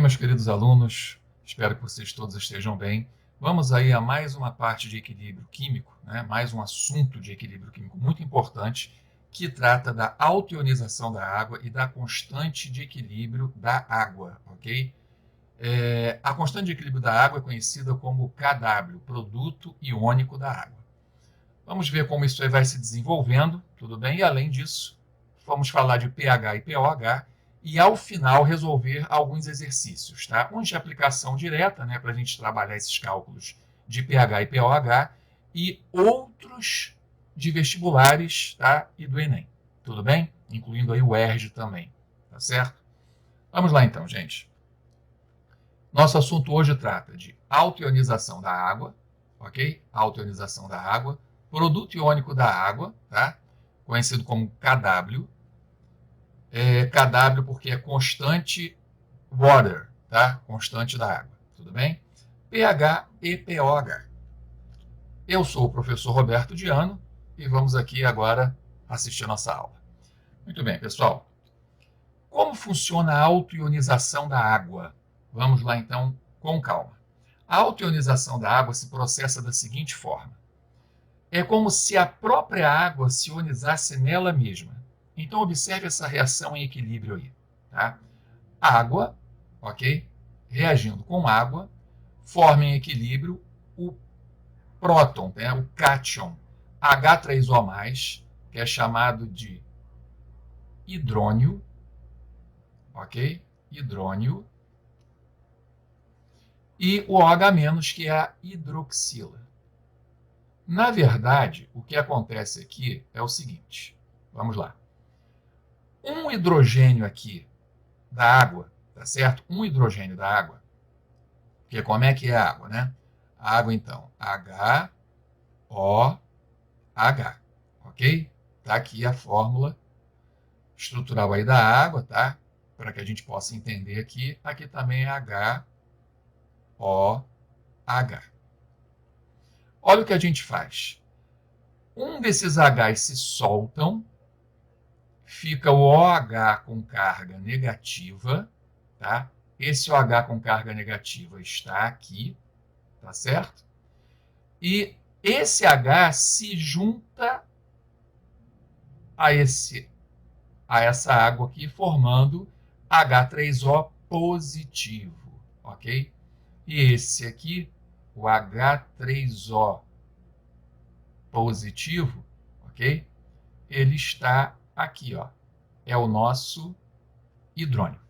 meus queridos alunos, espero que vocês todos estejam bem. Vamos aí a mais uma parte de equilíbrio químico, né? Mais um assunto de equilíbrio químico muito importante, que trata da autoionização da água e da constante de equilíbrio da água, ok? A constante de equilíbrio da água é conhecida como Kw, produto iônico da água. Vamos ver como isso aí vai se desenvolvendo, tudo bem? E além disso, vamos falar de pH e pOH e ao final resolver alguns exercícios, tá? Uns de aplicação direta, né, para a gente trabalhar esses cálculos de pH e pOH e outros de vestibulares, tá? E do Enem, tudo bem? Incluindo aí o ERJ também, tá certo? Vamos lá então, gente. Nosso assunto hoje trata de autoionização da água, ok? Autoionização da água, produto iônico da água, tá? Conhecido como Kw. Kw porque é constante water, tá? Constante da água, tudo bem? pH e pOH. Eu sou o professor Roberto Diano e vamos aqui agora assistir a nossa aula. Muito bem, pessoal. Como funciona a autoionização da água? Vamos lá então com calma. A autoionização da água se processa da seguinte forma. É como se a própria água se ionizasse nela mesma. Então, observe essa reação em equilíbrio aí. Tá? Água, ok? Reagindo com água, forma em equilíbrio o próton, né? O cátion H3O+, que é chamado de hidrônio, ok? Hidrônio. E o OH-, que é a hidroxila. Na verdade, o que acontece aqui é o seguinte. Vamos lá. Um hidrogênio aqui da água, tá certo? Um hidrogênio da água, que como é que é a água, né? A água, então, HOH, ok? Tá aqui a fórmula estrutural aí da água, tá? Para que a gente possa entender aqui. Aqui também é HOH. Olha o que a gente faz. Um desses H's se soltam, fica o OH com carga negativa, tá? Esse OH com carga negativa está aqui, tá certo? E esse H se junta a essa água aqui, formando H3O positivo, ok? E esse aqui, o H3O positivo, ok? Ele está aqui, ó. É o nosso hidrônio,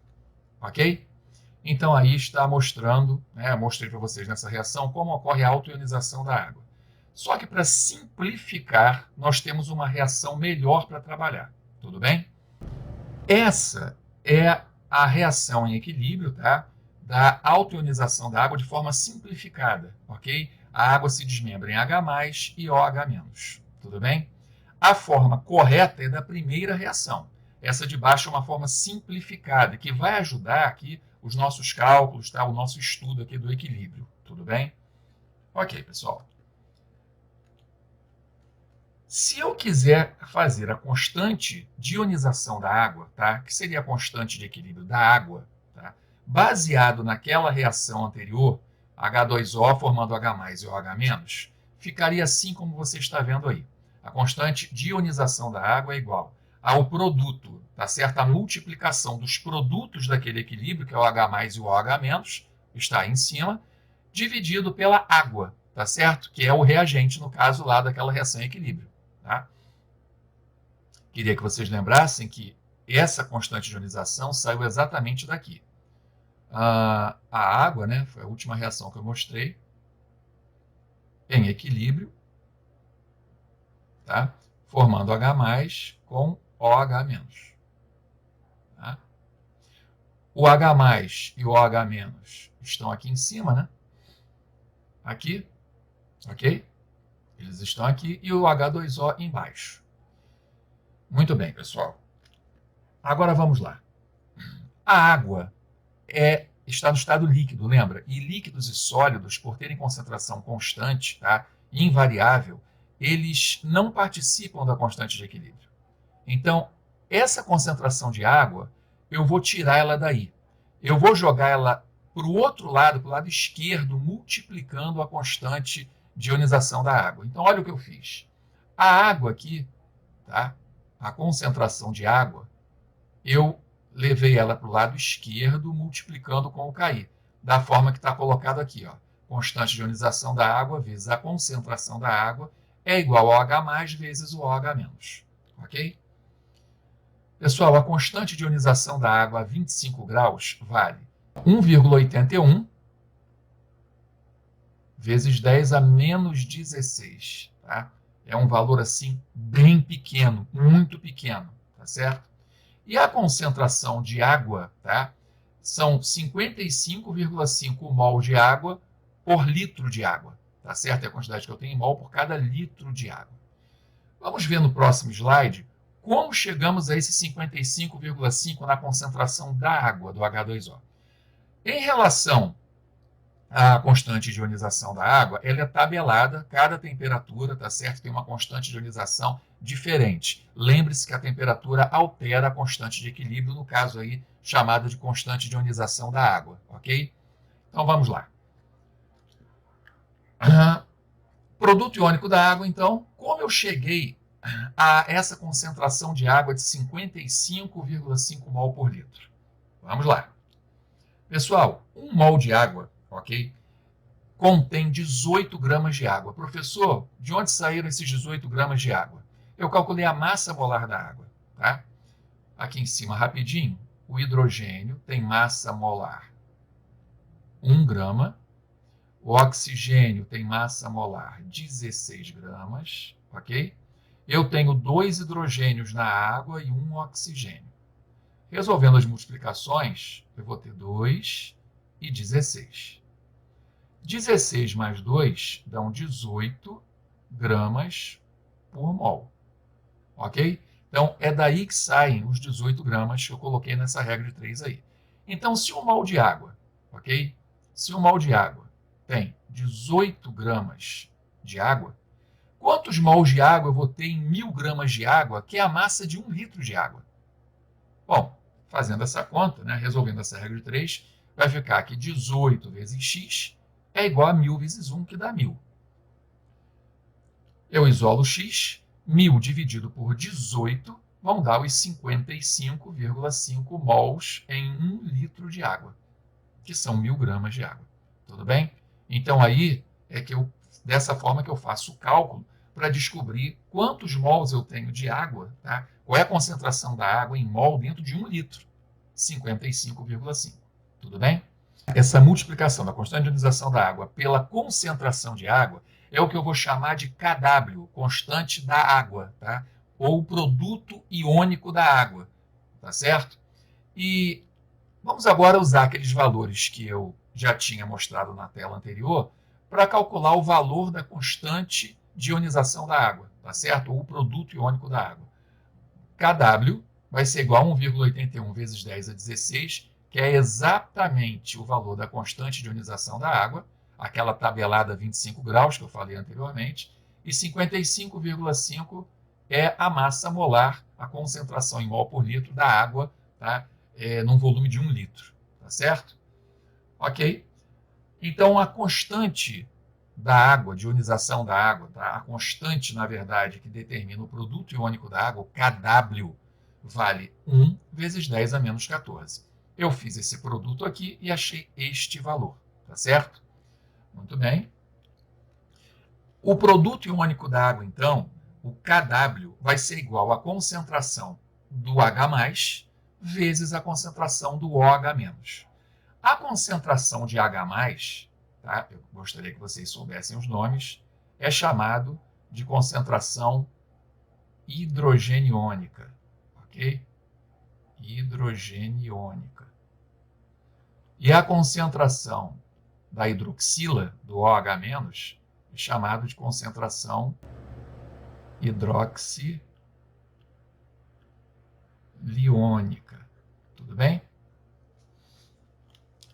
ok? Então aí está mostrando, né, mostrei para vocês nessa reação como ocorre a autoionização da água. Só que para simplificar, nós temos uma reação melhor para trabalhar, tudo bem? Essa é a reação em equilíbrio, tá? Da autoionização da água de forma simplificada, ok? A água se desmembra em H+ e OH-, tudo bem? A forma correta é da primeira reação. Essa de baixo é uma forma simplificada, que vai ajudar aqui os nossos cálculos, tá? O nosso estudo aqui do equilíbrio, tudo bem? Ok, pessoal. Se eu quiser fazer a constante de ionização da água, tá? Que seria a constante de equilíbrio da água, tá? Baseado naquela reação anterior, H2O formando H+ e OH-, ficaria assim como você está vendo aí. A constante de ionização da água é igual ao produto, tá certo? A multiplicação dos produtos daquele equilíbrio, que é o H+ e o OH-, está aí em cima, dividido pela água, tá certo? Que é o reagente, no caso lá daquela reação em equilíbrio. Tá? Queria que vocês lembrassem que essa constante de ionização saiu exatamente daqui. A água, né, foi a última reação que eu mostrei, em equilíbrio, tá? Formando H+ com OH-. Tá? O H+ e o OH- estão aqui em cima, né? Aqui, ok? Eles estão aqui e o H2O embaixo. Muito bem, pessoal. Agora vamos lá. A água está no estado líquido, lembra? E líquidos e sólidos, por terem concentração constante, tá? Invariável, eles não participam da constante de equilíbrio. Então, essa concentração de água, eu vou tirar ela daí. eu vou jogar ela para o outro lado, para o lado esquerdo, multiplicando a constante de ionização da água. Então, olha o que eu fiz. A água aqui, tá? A concentração de água, eu levei ela para o lado esquerdo, multiplicando com o KI, da forma que está colocado aqui. Ó. Constante de ionização da água vezes a concentração da água é igual ao H+ vezes o OH-. Ok? Pessoal, a constante de ionização da água a 25 graus vale 1,81 vezes 10 a menos 16. Tá? É um valor assim bem pequeno, muito pequeno, tá certo? E a concentração de água, tá? São 55,5 mol de água por litro de água, tá certo? É a quantidade que eu tenho em mol por cada litro de água. Vamos ver no próximo slide como chegamos a esse 55,5 na concentração da água, do H2O. Em relação à constante de ionização da água, ela é tabelada, cada temperatura, tá certo? Tem uma constante de ionização diferente. Lembre-se que a temperatura altera a constante de equilíbrio, no caso aí, chamada de constante de ionização da água, ok? Então, vamos lá. Produto iônico da água, então, como eu cheguei a essa concentração de água de 55,5 mol por litro? Vamos lá. Pessoal, 1 mol de água, ok? Contém 18 gramas de água. Professor, de onde saíram esses 18 gramas de água? Eu calculei a massa molar da água, tá? Aqui em cima, rapidinho, o hidrogênio tem massa molar 1 grama, o oxigênio tem massa molar 16 gramas, ok? Eu tenho 2 hidrogênios na água e 1 oxigênio. Resolvendo as multiplicações, eu vou ter 2 e 16. 16 mais 2 dão 18 gramas por mol. Ok? Então, é daí que saem os 18 gramas que eu coloquei nessa regra de 3 aí. Então, se 1 mol de água, ok? Se 1 mol de água tem 18 gramas de água, quantos mols de água eu vou ter em 1000 gramas de água, que é a massa de 1 litro de água? Bom, fazendo essa conta, né, resolvendo essa regra de 3, vai ficar que 18 vezes x é igual a 1000 vezes 1, que dá 1000. Eu isolo x, 1000 dividido por 18 vão dar os 55,5 mols em 1 litro de água, que são 1000 gramas de água. Tudo bem? Então, aí é que dessa forma que eu faço o cálculo para descobrir quantos mols eu tenho de água, tá? Qual é a concentração da água em mol dentro de 1 litro? 55,5. Tudo bem? Essa multiplicação da constante de ionização da água pela concentração de água é o que eu vou chamar de KW, constante da água, tá? Ou produto iônico da água, tá certo? E vamos agora usar aqueles valores que eu já tinha mostrado na tela anterior para calcular o valor da constante de ionização da água, tá certo? Ou o produto iônico da água. KW vai ser igual a 1,81 vezes 10 a 16, que é exatamente o valor da constante de ionização da água, aquela tabelada 25 graus que eu falei anteriormente, e 55,5 é a massa molar, a concentração em mol por litro da água, tá? Num volume de 1 litro, tá certo? Ok? Então, a constante da água, de ionização da água, tá? A constante, na verdade, que determina o produto iônico da água, o KW, vale 1 vezes 10 a menos 14. Eu fiz esse produto aqui e achei este valor, tá certo? Muito bem. O produto iônico da água, então, o KW, vai ser igual à concentração do H+, vezes a concentração do OH-. A concentração de H+, tá? Eu gostaria que vocês soubessem os nomes, é chamado de concentração hidrogeniônica, ok? Hidrogeniônica. E a concentração da hidroxila, do OH-, é chamado de concentração hidroxiliônica. Tudo bem?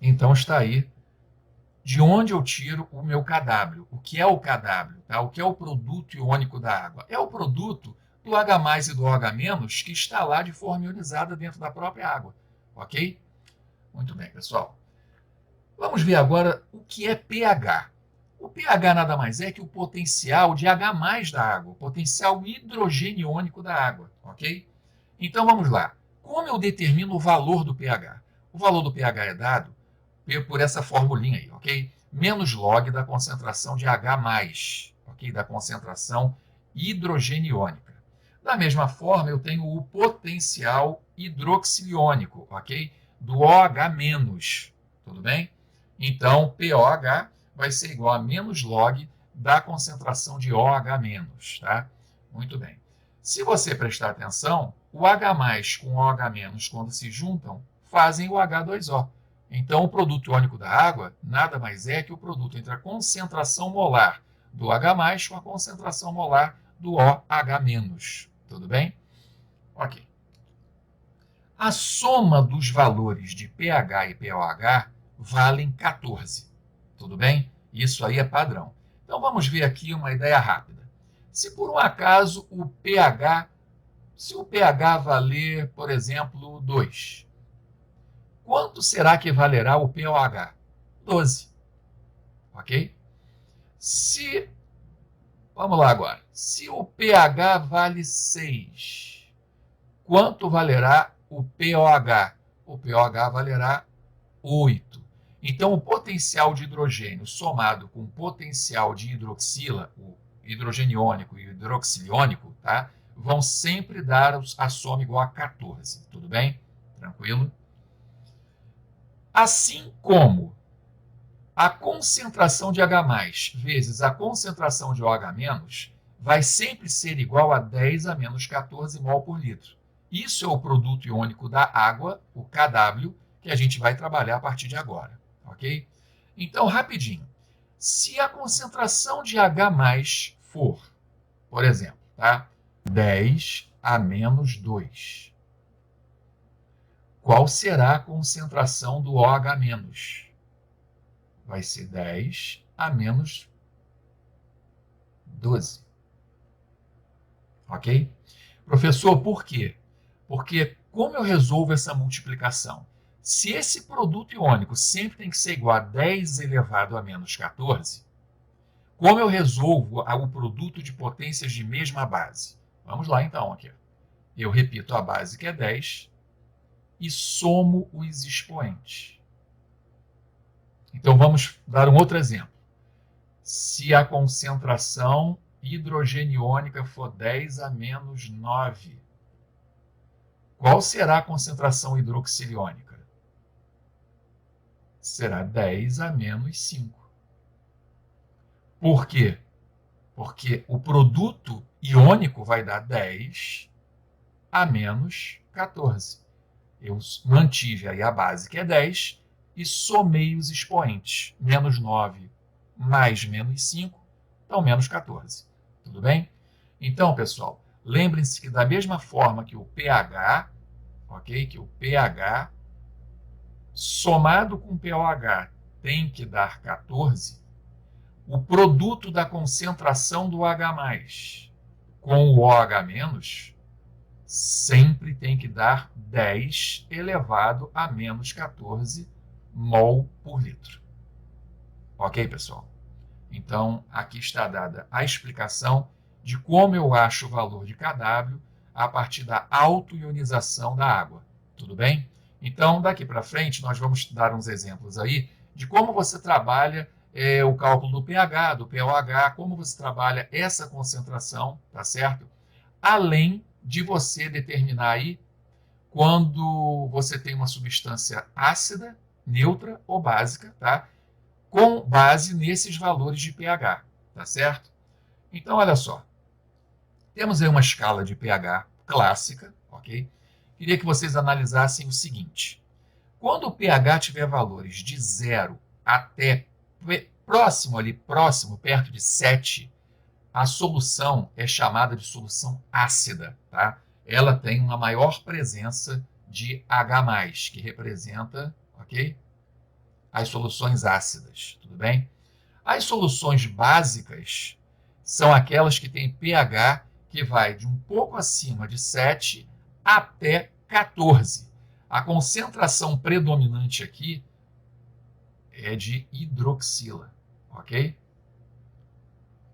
Então está aí de onde eu tiro o meu KW. O que é o KW? Tá? O que é o produto iônico da água? É o produto do H+ e do OH- que está lá de forma ionizada dentro da própria água. Ok? Muito bem, pessoal. Vamos ver agora o que é pH. O pH nada mais é que o potencial de H+ da água, o potencial hidrogeniônico da água, ok? Então vamos lá. Como eu determino o valor do pH? O valor do pH é dado por essa formulinha aí, ok? Menos log da concentração de H+, ok? Da concentração hidrogeniônica. Da mesma forma, eu tenho o potencial hidroxiliônico, ok? Do OH-, tudo bem? Então, POH vai ser igual a menos log da concentração de OH-, tá? Muito bem. Se você prestar atenção, o H+ com o OH- quando se juntam, fazem o H2O. Então, o produto iônico da água nada mais é que o produto entre a concentração molar do H+ com a concentração molar do OH-. Tudo bem? Ok. A soma dos valores de pH e pOH valem 14. Tudo bem? Isso aí é padrão. Então, vamos ver aqui uma ideia rápida. Se por um acaso o pH valer, por exemplo, 2, quanto será que valerá o pOH? 12. Ok? Vamos lá agora. Se o pH vale 6, quanto valerá o pOH? O pOH valerá 8. Então, o potencial de hidrogênio somado com o potencial de hidroxila, o hidrogeniônico e o hidroxiliônico, tá? Vão sempre dar a soma igual a 14. Tudo bem? Tranquilo? Assim como a concentração de H+ vezes a concentração de OH- vai sempre ser igual a 10 a menos 14 mol por litro. Isso é o produto iônico da água, o Kw, que a gente vai trabalhar a partir de agora, ok? Então, rapidinho. Se a concentração de H+ for, por exemplo, tá? 10 a menos 2, qual será a concentração do OH-? Vai ser 10 a menos 12. Ok? Professor, por quê? Porque como eu resolvo essa multiplicação? Se esse produto iônico sempre tem que ser igual a 10 elevado a menos 14, como eu resolvo o produto de potências de mesma base? Vamos lá então, aqui. Eu repito a base, que é 10, e somo os expoentes. Então vamos dar um outro exemplo. Se a concentração hidrogeniônica for 10 a menos 9, qual será a concentração hidroxiliônica? Será 10 a menos 5. Por quê? Porque o produto iônico vai dar 10 a menos 14. Eu mantive aí a base, que é 10, e somei os expoentes. Menos 9 mais menos 5, então menos 14. Tudo bem? Então, pessoal, lembrem-se que da mesma forma que o pH, ok? Que o pH somado com o pOH tem que dar 14, o produto da concentração do H+ com o OH- sempre tem que dar 10 elevado a menos 14 mol por litro. Ok, pessoal? Então, aqui está dada a explicação de como eu acho o valor de Kw a partir da autoionização da água. Tudo bem? Então, daqui para frente, nós vamos dar uns exemplos aí de como você trabalha o cálculo do pH, do pOH, como você trabalha essa concentração, tá certo? Além de você determinar aí quando você tem uma substância ácida, neutra ou básica, tá? Com base nesses valores de pH, tá certo? Então, olha só. Temos aí uma escala de pH clássica, ok? Queria que vocês analisassem o seguinte. Quando o pH tiver valores de 0 até próximo, perto de 7, a solução é chamada de solução ácida, tá? Ela tem uma maior presença de H+, que representa, ok? As soluções ácidas, tudo bem? As soluções básicas são aquelas que têm pH que vai de um pouco acima de 7 até 14. A concentração predominante aqui é de hidroxila, ok?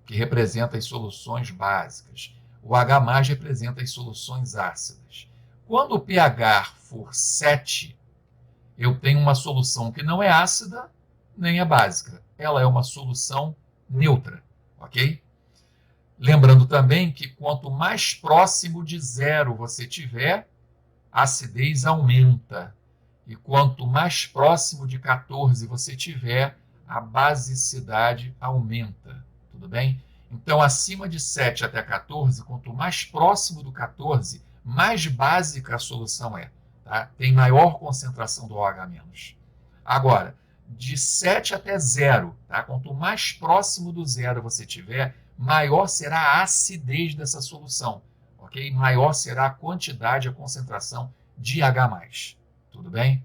Que representa as soluções básicas. O H+ representa as soluções ácidas. Quando o pH for 7, eu tenho uma solução que não é ácida nem é básica. Ela é uma solução neutra, ok? Lembrando também que quanto mais próximo de zero você tiver, a acidez aumenta. E quanto mais próximo de 14 você tiver, a basicidade aumenta. Tudo bem? Então, acima de 7 até 14, quanto mais próximo do 14, mais básica a solução é. Tá? Tem maior concentração do OH-. Agora, de 7 até 0, tá? Quanto mais próximo do zero você tiver, maior será a acidez dessa solução. Okay? Maior será a quantidade, a concentração de H+. Tudo bem?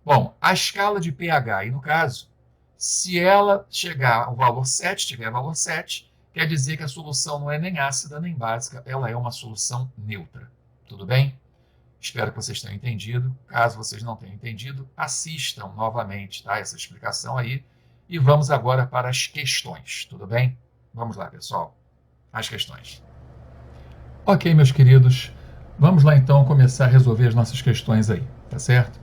Bom, a escala de pH, e no caso, se ela chegar ao valor 7, tiver valor 7, quer dizer que a solução não é nem ácida nem básica, ela é uma solução neutra. Tudo bem? Espero que vocês tenham entendido. Caso vocês não tenham entendido, assistam novamente, tá, essa explicação aí. E vamos agora para as questões, tudo bem? Vamos lá, pessoal. As questões. Ok, meus queridos. Vamos lá, então, começar a resolver as nossas questões aí, tá certo?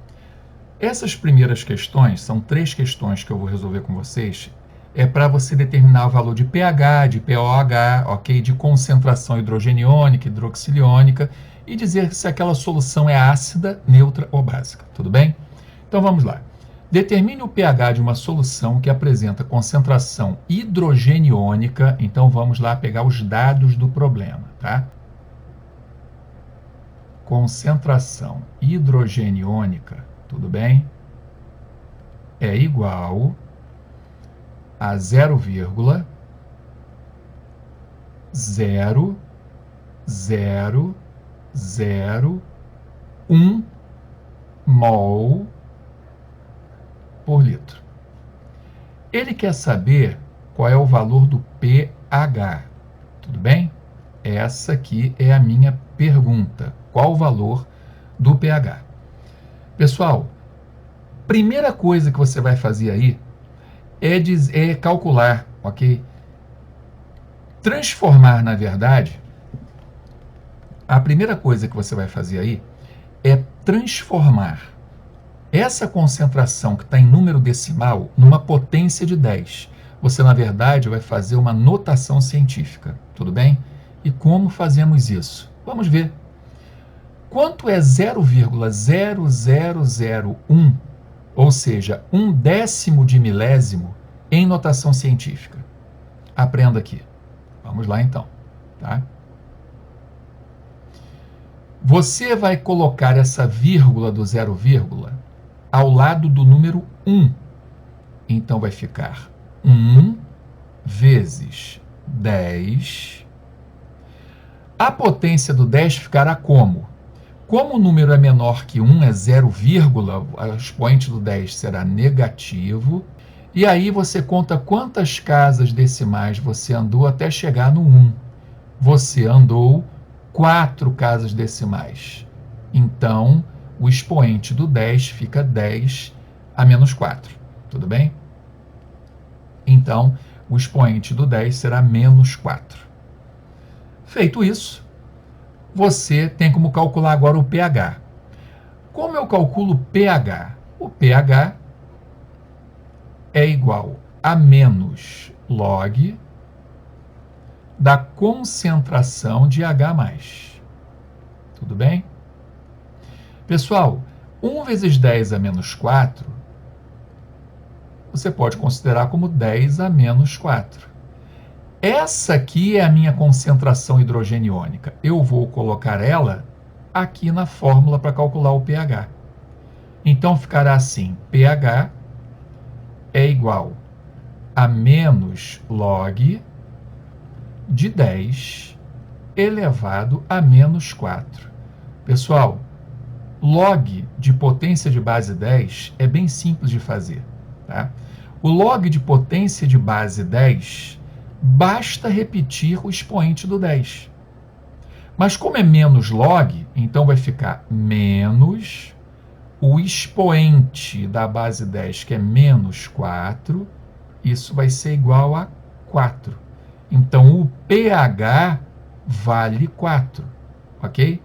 Essas primeiras questões, são 3 questões que eu vou resolver com vocês, é para você determinar o valor de pH, de pOH, ok? De concentração hidrogeniônica, hidroxiliônica, e dizer se aquela solução é ácida, neutra ou básica, tudo bem? Então vamos lá. Determine o pH de uma solução que apresenta concentração hidrogeniônica. Então vamos lá pegar os dados do problema, tá? Concentração hidrogeniônica, tudo bem? É igual a 0,0001 mol por litro. Ele quer saber qual é o valor do pH, tudo bem? Essa aqui é a minha pergunta. Qual o valor do pH? Pessoal, primeira coisa que você vai fazer aí é calcular, ok? Transformar, na verdade, a primeira coisa que você vai fazer aí é transformar essa concentração que está em número decimal numa potência de 10. Você, na verdade, vai fazer uma notação científica, tudo bem? E como fazemos isso? Vamos ver. Quanto é 0,0001, ou seja, 1/10 de milésimo, em notação científica? Aprenda aqui. Vamos lá, então. Tá? Você vai colocar essa vírgula do 0, ao lado do número 1. Então, vai ficar 1 vezes 10. A potência do 10 ficará como? Como o número é menor que 1, é 0, o expoente do 10 será negativo. E aí você conta quantas casas decimais você andou até chegar no 1. Você andou 4 casas decimais. Então, o expoente do 10 fica 10 a menos 4. Tudo bem? Então, o expoente do 10 será menos 4. Feito isso, você tem como calcular agora o pH. Como eu calculo o pH? O pH é igual a menos log da concentração de H+. Tudo bem? Pessoal, 1 vezes 10 a menos 4, você pode considerar como 10 a menos 4. Essa aqui é a minha concentração hidrogeniônica. Eu vou colocar ela aqui na fórmula para calcular o pH. Então, ficará assim, pH é igual a menos log de 10 elevado a menos 4. Pessoal, log de potência de base 10 é bem simples de fazer. Tá? O log de potência de base 10, basta repetir o expoente do 10. Mas como é menos log, então vai ficar menos o expoente da base 10, que é menos 4, isso vai ser igual a 4. Então, o pH vale 4, ok?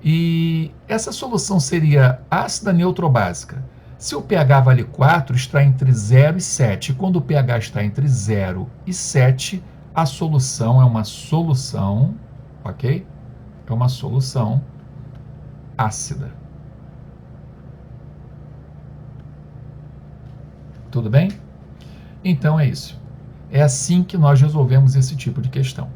E essa solução seria ácida, neutra ou básica? Se o pH vale 4, está entre 0 e 7. Quando o pH está entre 0 e 7, a solução é uma solução, ok? É uma solução ácida. Tudo bem? Então é isso. É assim que nós resolvemos esse tipo de questão.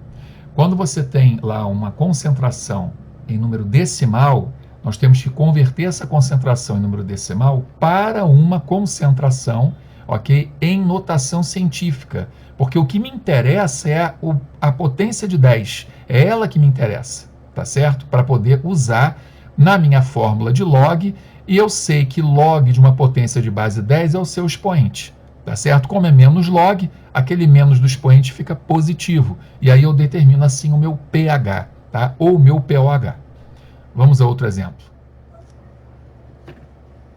Quando você tem lá uma concentração em número decimal, nós temos que converter essa concentração em número decimal para uma concentração, ok, em notação científica. Porque o que me interessa é a potência de 10. É ela que me interessa, tá certo? Para poder usar na minha fórmula de log, e eu sei que log de uma potência de base 10 é o seu expoente, tá certo? Como é menos log, aquele menos do expoente fica positivo. E aí eu determino assim o meu pH, tá? Ou o meu pOH. Vamos a outro exemplo.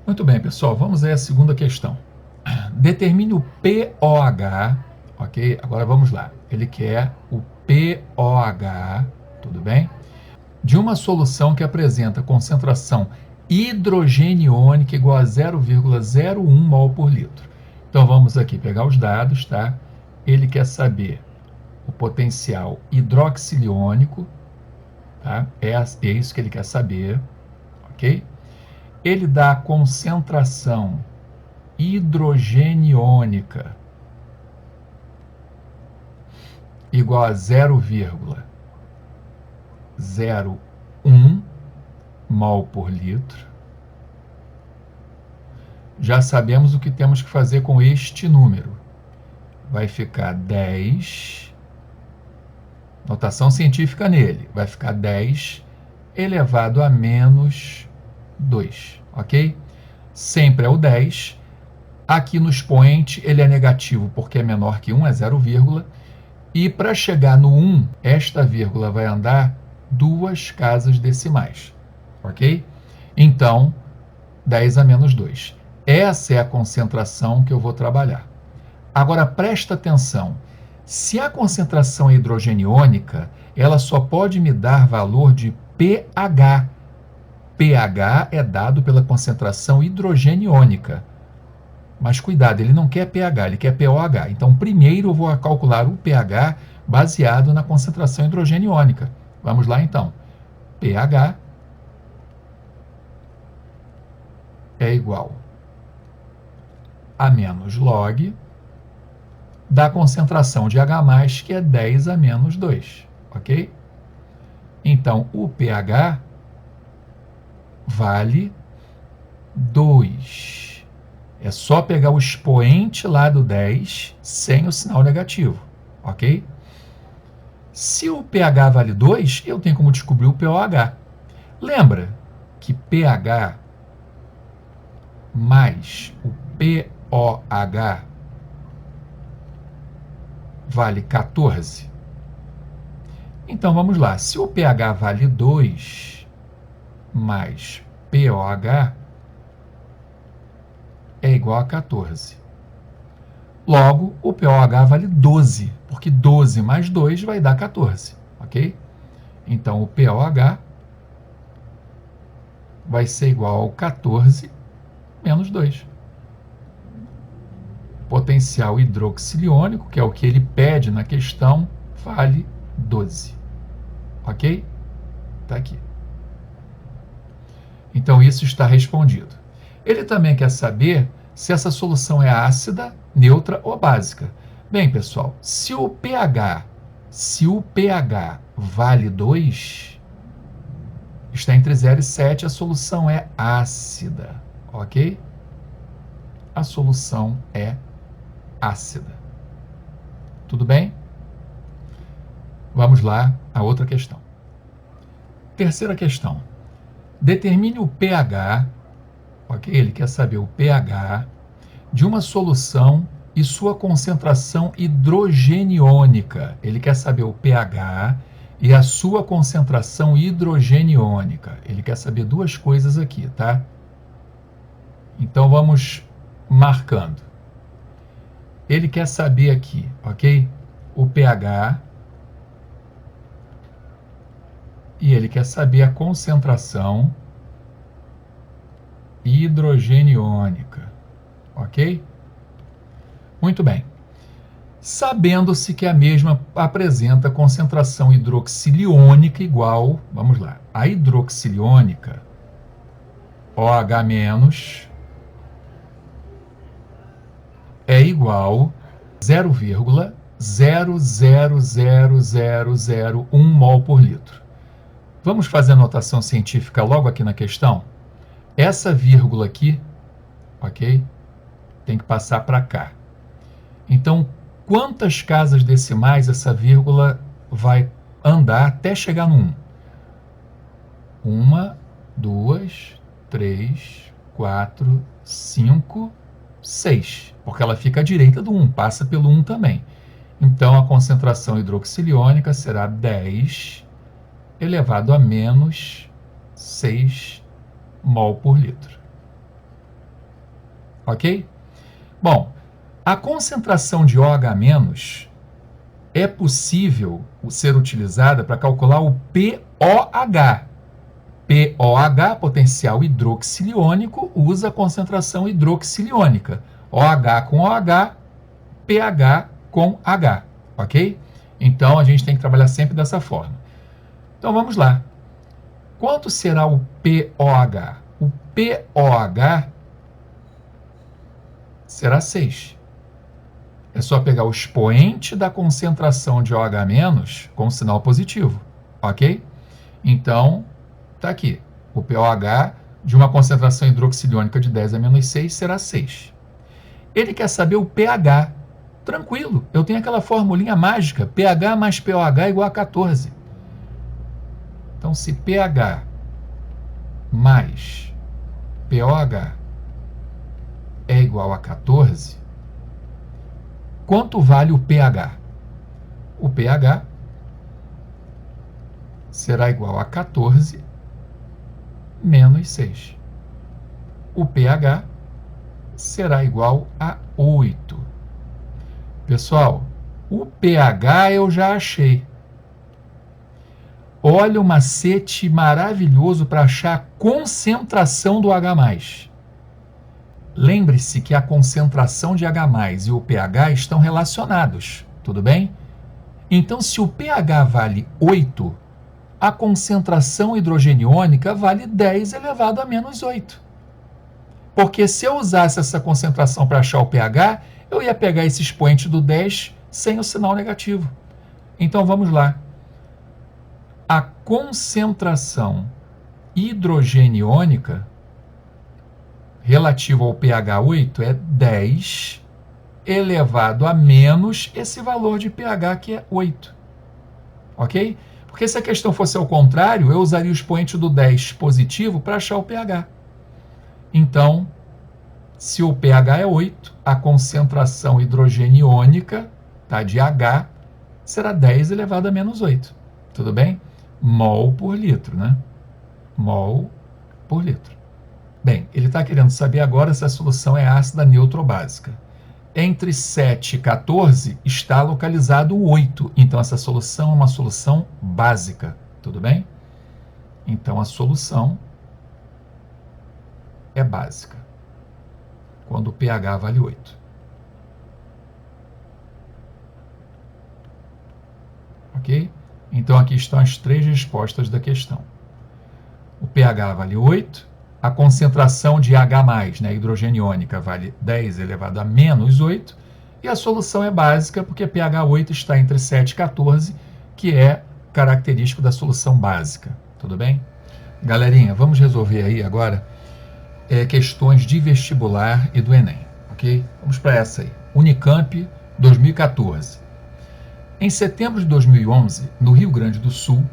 Muito bem, pessoal. Vamos à segunda questão. Determine o pOH, ok? Agora vamos lá. Ele quer o pOH, tudo bem? De uma solução que apresenta concentração hidrogeniônica igual a 0,01 mol por litro. Então vamos aqui pegar os dados, tá? Ele quer saber o potencial hidroxiliônico, tá? É isso que ele quer saber, ok? Ele dá a concentração hidrogeniônica igual a 0,01 mol por litro. Já sabemos o que temos que fazer com este número. Vai ficar 10, notação científica nele, vai ficar 10 elevado a menos 2, ok? Sempre é o 10. Aqui no expoente ele é negativo porque é menor que 1, é 0, e para chegar no 1, esta vírgula vai andar 2 casas decimais, ok? Então, 10 a menos 2. Essa é a concentração que eu vou trabalhar. Agora, presta atenção. Se a concentração é hidrogeniônica, ela só pode me dar valor de pH. pH é dado pela concentração hidrogeniônica. Mas cuidado, ele não quer pH, ele quer pOH. Então, primeiro eu vou calcular o pH baseado na concentração hidrogeniônica. Vamos lá, então. pH é igual a menos log da concentração de H+, que é 10 a menos 2, ok? Então, o pH vale 2. É só pegar o expoente lá do 10 sem o sinal negativo, ok? Se o pH vale 2, eu tenho como descobrir o pOH. Lembra que pH mais o pOH vale 14? Então, vamos lá. Se o pH vale 2 mais pOH é igual a 14. Logo, o pOH vale 12, porque 12 mais 2 vai dar 14, ok? Então, o pOH vai ser igual ao 14 menos 2. Potencial hidroxiliônico, que é o que ele pede na questão, vale 12. Ok? Está aqui. Então, isso está respondido. Ele também quer saber se essa solução é ácida, neutra ou básica. Bem, pessoal, se o pH vale 2, está entre 0 e 7, a solução é ácida, ok? A solução é ácida. Tudo bem? Vamos lá a outra questão. Terceira questão. Determine o pH, ok? Ele quer saber o pH de uma solução e sua concentração hidrogeniônica. Ele quer saber o pH e a sua concentração hidrogeniônica. Ele quer saber duas coisas aqui, tá? Então vamos marcando. Ele quer saber aqui, ok? O pH e ele quer saber a concentração hidrogeniônica, ok? Muito bem. Sabendo-se que a mesma apresenta concentração hidroxiliônica igual, vamos lá, a hidroxiliônica, OH- é igual a 0,000001 mol por litro. Vamos fazer a notação científica logo aqui na questão? Essa vírgula aqui, ok? Tem que passar para cá. Então, quantas casas decimais essa vírgula vai andar até chegar no 1? 1, 2, 3, 4, 5, 6. Porque ela fica à direita do 1, passa pelo 1 também. Então, a concentração hidroxiliônica será 10 elevado a menos 6 mol por litro. Ok? Bom, a concentração de OH- é possível ser utilizada para calcular o POH. POH, potencial hidroxiliônico, usa a concentração hidroxiliônica. OH com OH, pH com H, ok? Então, a gente tem que trabalhar sempre dessa forma. Então, vamos lá. Quanto será o POH? O POH será 6. É só pegar o expoente da concentração de OH- com sinal positivo, ok? Então, está aqui. O POH de uma concentração hidroxiliônica de 10 a menos 6 será 6. Ele quer saber o pH. Tranquilo, eu tenho aquela formulinha mágica, pH mais POH igual a 14. Então, se pH mais POH é igual a 14, quanto vale o pH? O pH será igual a 14 menos 6. O pH será igual a 8. Pessoal, o pH eu já achei. Olha o macete maravilhoso para achar a concentração do H+. Lembre-se que a concentração de H+ e o pH estão relacionados, tudo bem? Então, se o pH vale 8, a concentração hidrogeniônica vale 10 elevado a menos 8. Porque se eu usasse essa concentração para achar o pH, eu ia pegar esse expoente do 10 sem o sinal negativo. Então, vamos lá. A concentração hidrogeniônica relativa ao pH 8 é 10 elevado a menos esse valor de pH que é 8. Ok? Porque se a questão fosse ao contrário, eu usaria o expoente do 10 positivo para achar o pH. Então, se o pH é 8, a concentração hidrogeniônica, tá, de H será 10 elevado a menos 8. Tudo bem? Mol por litro, né? Mol por litro. Bem, ele está querendo saber agora se a solução é ácida, neutra ou básica. Entre 7 e 14 está localizado o 8, então essa solução é uma solução básica, tudo bem? Então a solução é básica, quando o pH vale 8. Ok? Então aqui estão as 3 respostas da questão. O pH vale 8, a concentração de H+, né, hidrogeniônica, vale 10 elevado a menos 8, e a solução é básica porque pH 8 está entre 7 e 14, que é característico da solução básica. Tudo bem? Galerinha, vamos resolver aí agora questões de vestibular e do Enem, ok? Vamos para essa aí. Unicamp 2014. Em setembro de 2011, no Rio Grande do Sul,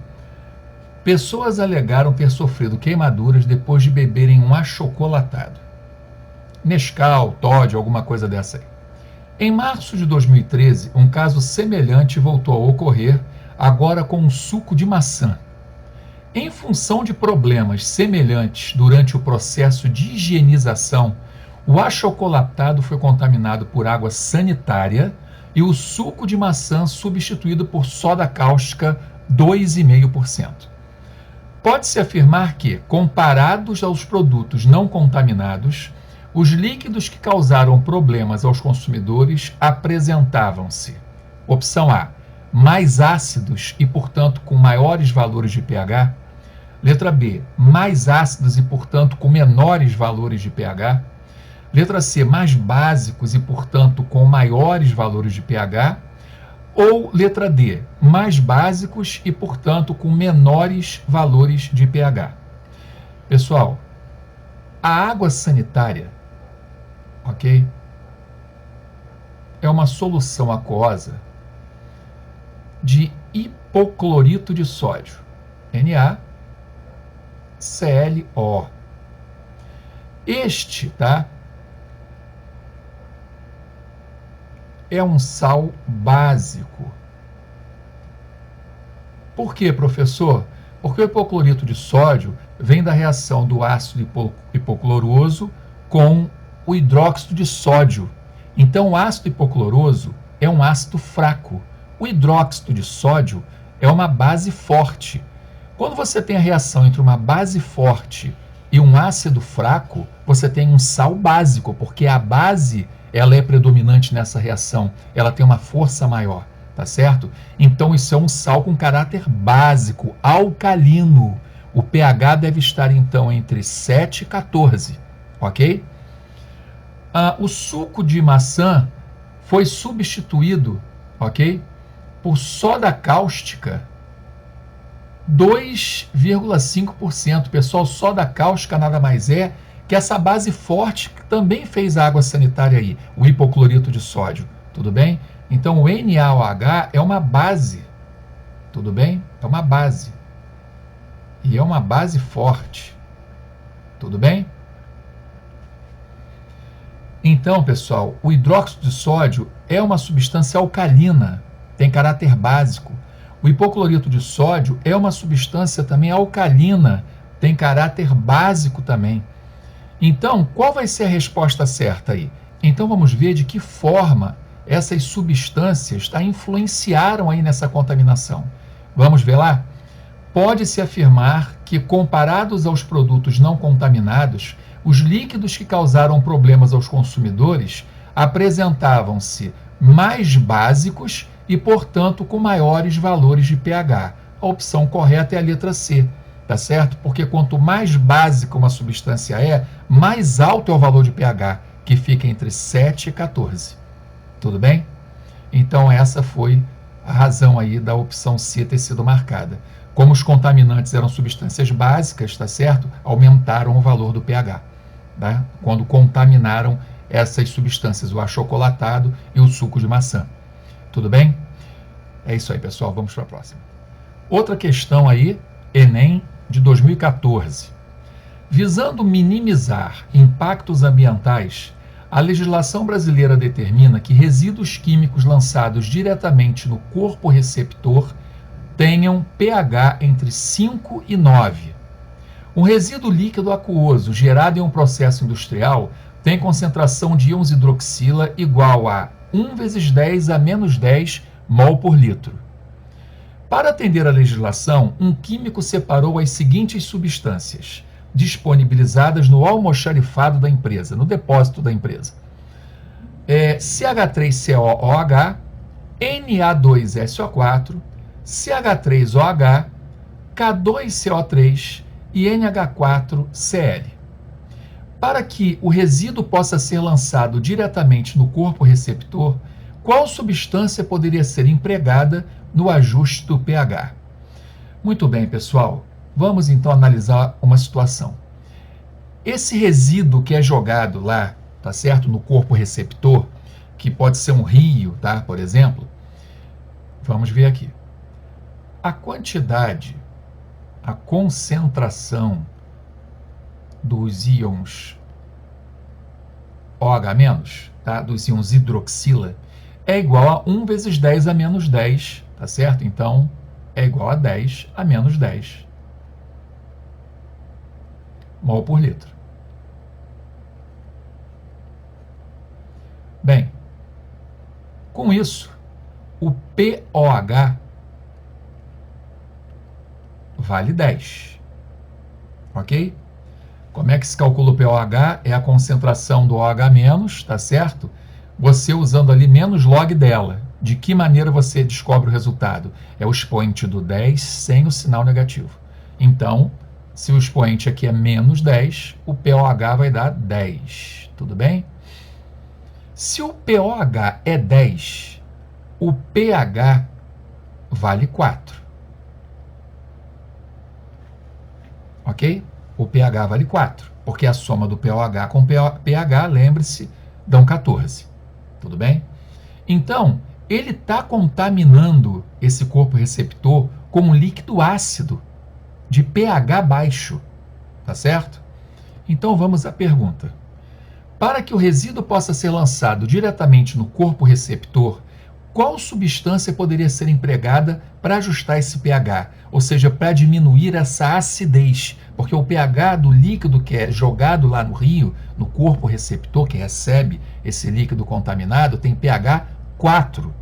pessoas alegaram ter sofrido queimaduras depois de beberem um achocolatado. Nescau, Toddy, alguma coisa dessa aí. Em março de 2013, um caso semelhante voltou a ocorrer, agora com um suco de maçã. Em função de problemas semelhantes durante o processo de higienização, O achocolatado foi contaminado por água sanitária e o suco de maçã substituído por soda cáustica 2,5%. Pode-se afirmar que, comparados aos produtos não contaminados, os líquidos que causaram problemas aos consumidores apresentavam-se: opção A, mais ácidos e, portanto, com maiores valores de pH. Letra B, mais ácidos e, portanto, com menores valores de pH. Letra C, mais básicos e, portanto, com maiores valores de pH. Ou letra D, mais básicos e, portanto, com menores valores de pH. Pessoal, a água sanitária, ok, é uma solução aquosa de hipoclorito de sódio, NaClO. Este, tá, é um sal básico. Por quê, professor? Porque o hipoclorito de sódio vem da reação do ácido hipocloroso com o hidróxido de sódio. Então, o ácido hipocloroso é um ácido fraco. O hidróxido de sódio é uma base forte. Quando você tem a reação entre uma base forte e um ácido fraco, você tem um sal básico, porque a base ela é predominante nessa reação, ela tem uma força maior, tá certo? Então isso é um sal com caráter básico, alcalino. O pH deve estar então entre 7 e 14, ok? O suco de maçã foi substituído, ok, por soda cáustica 2,5%. Pessoal, soda cáustica nada mais é que essa base forte que também fez a água sanitária aí, o hipoclorito de sódio, tudo bem? Então o NaOH é uma base, tudo bem? É uma base. E é uma base forte, tudo bem? Então, pessoal, o hidróxido de sódio é uma substância alcalina, tem caráter básico. O hipoclorito de sódio é uma substância também alcalina, tem caráter básico também. Então, qual vai ser a resposta certa aí? Então, vamos ver de que forma essas substâncias influenciaram aí nessa contaminação. Vamos ver lá? Pode-se afirmar que, comparados aos produtos não contaminados, os líquidos que causaram problemas aos consumidores apresentavam-se mais básicos e, portanto, com maiores valores de pH. A opção correta é a letra C. Tá certo? Porque quanto mais básica uma substância é, mais alto é o valor de pH, que fica entre 7 e 14. Tudo bem? Então essa foi a razão aí da opção C ter sido marcada. Como os contaminantes eram substâncias básicas, tá certo? Aumentaram o valor do pH, tá? Quando contaminaram essas substâncias, o achocolatado e o suco de maçã. Tudo bem? É isso aí, pessoal. Vamos para a próxima. Outra questão aí, Enem de 2014. Visando minimizar impactos ambientais, a legislação brasileira determina que resíduos químicos lançados diretamente no corpo receptor tenham pH entre 5 e 9. Um resíduo líquido aquoso gerado em um processo industrial tem concentração de íons hidroxila igual a 1 vezes 10 a menos 10 mol por litro. Para atender à legislação, um químico separou as seguintes substâncias, disponibilizadas no almoxarifado da empresa, no depósito da empresa. CH3COOH, Na2SO4, CH3OH, K2CO3 e NH4Cl. Para que o resíduo possa ser lançado diretamente no corpo receptor, qual substância poderia ser empregada no ajuste do pH? Muito bem, pessoal. Vamos então analisar uma situação. Esse resíduo que é jogado lá, tá certo, no corpo receptor, que pode ser um rio, tá, por exemplo, vamos ver aqui. A quantidade, a concentração dos íons OH-, tá, dos íons hidroxila, é igual a 1 vezes 10 a menos 10, tá certo? Então, é igual a 10 a menos 10 mol por litro. Com isso, o pOH vale 10. Ok? Como é que se calcula o pOH? É a concentração do OH-, tá certo? Você usando ali menos log dela. De que maneira você descobre o resultado? É o expoente do 10 sem o sinal negativo. Então, se o expoente aqui é menos 10, o pOH vai dar 10. Tudo bem? Se o pOH é 10, o pH vale 4. Ok? O pH vale 4, porque a soma do pOH com pH, lembre-se, dão 14. Tudo bem? Então, ele está contaminando esse corpo receptor com um líquido ácido de pH baixo, tá certo? Então vamos à pergunta. Para que o resíduo possa ser lançado diretamente no corpo receptor, qual substância poderia ser empregada para ajustar esse pH? Ou seja, para diminuir essa acidez, porque o pH do líquido que é jogado lá no rio, no corpo receptor que recebe esse líquido contaminado, tem pH 4.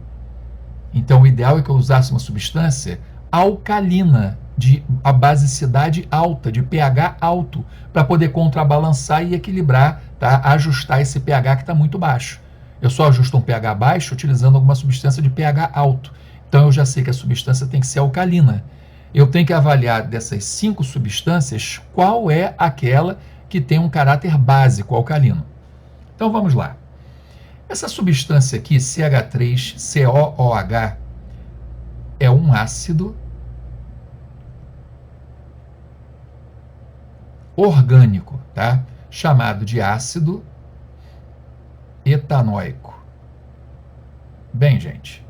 Então, o ideal é que eu usasse uma substância alcalina, de a basicidade alta, de pH alto, para poder contrabalançar e equilibrar, tá? Ajustar esse pH que está muito baixo. Eu só ajusto um pH baixo utilizando alguma substância de pH alto. Então, eu já sei que a substância tem que ser alcalina. Eu tenho que avaliar dessas 5 substâncias qual é aquela que tem um caráter básico alcalino. Então, vamos lá. Essa substância aqui, CH3COOH, é um ácido orgânico, tá? Chamado de ácido etanóico. Bem, gente,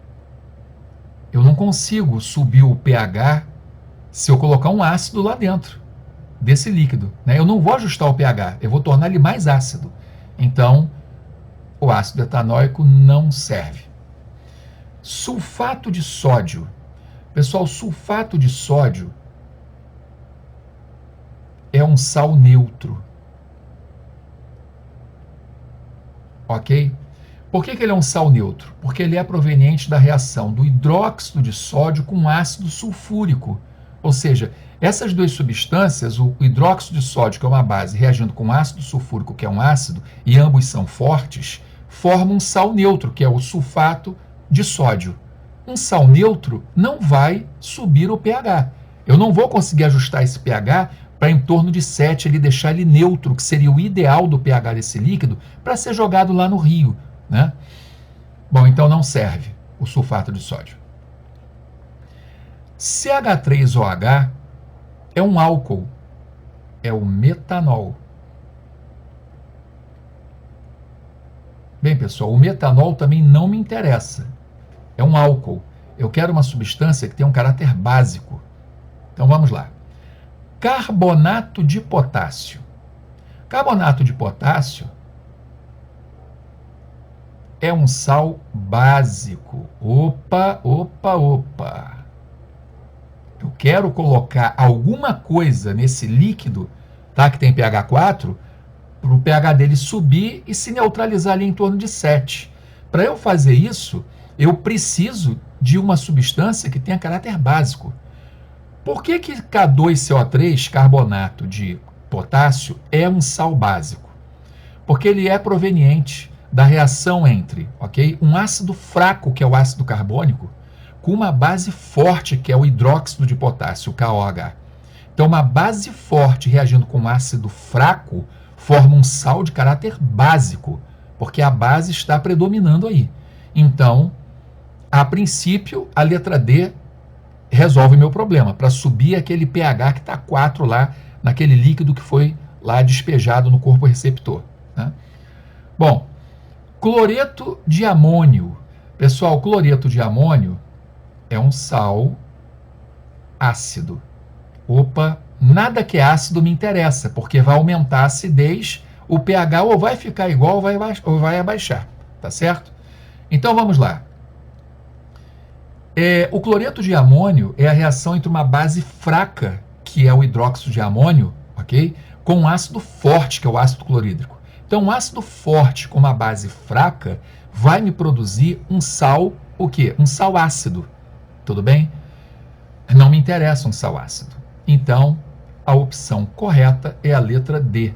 eu não consigo subir o pH se eu colocar um ácido lá dentro desse líquido, né? Eu não vou ajustar o pH, eu vou tornar ele mais ácido. Então, o ácido etanóico não serve. Sulfato de sódio. Pessoal, sulfato de sódio é um sal neutro. Ok? Por que ele é um sal neutro? Porque ele é proveniente da reação do hidróxido de sódio com ácido sulfúrico. Ou seja, essas duas substâncias, o hidróxido de sódio, que é uma base, reagindo com ácido sulfúrico, que é um ácido, e ambos são fortes, formam um sal neutro, que é o sulfato de sódio. Um sal neutro não vai subir o pH. Eu não vou conseguir ajustar esse pH para em torno de 7, ele deixar ele neutro, que seria o ideal do pH desse líquido, para ser jogado lá no rio, né? Bom, então não serve o sulfato de sódio. CH3OH é um álcool, é o metanol. Bem, pessoal, o metanol também não me interessa. É um álcool. Eu quero uma substância que tenha um caráter básico. Então vamos lá. Carbonato de potássio. Carbonato de potássio é um sal básico. Opa. Eu quero colocar alguma coisa nesse líquido, tá, que tem pH 4, para o pH dele subir e se neutralizar ali em torno de 7. Para eu fazer isso, eu preciso de uma substância que tenha caráter básico. Por que K2CO3, carbonato de potássio, é um sal básico? Porque ele é proveniente da reação entre, um ácido fraco, que é o ácido carbônico, com uma base forte, que é o hidróxido de potássio, KOH. Então, uma base forte reagindo com um ácido fraco forma um sal de caráter básico, porque a base está predominando aí. Então, a princípio, a letra D resolve meu problema, para subir aquele pH que está 4 lá, naquele líquido que foi lá despejado no corpo receptor, né? Bom, cloreto de amônio. Pessoal, cloreto de amônio é um sal ácido. Opa, nada que é ácido me interessa, porque vai aumentar a acidez, o pH ou vai ficar igual ou vai abaixar, tá certo? Então vamos lá. O cloreto de amônio é a reação entre uma base fraca, que é o hidróxido de amônio, com um ácido forte, que é o ácido clorídrico. Então, um ácido forte com uma base fraca vai me produzir um sal, o quê? Um sal ácido, tudo bem? Não me interessa um sal ácido. Então, a opção correta é a letra D.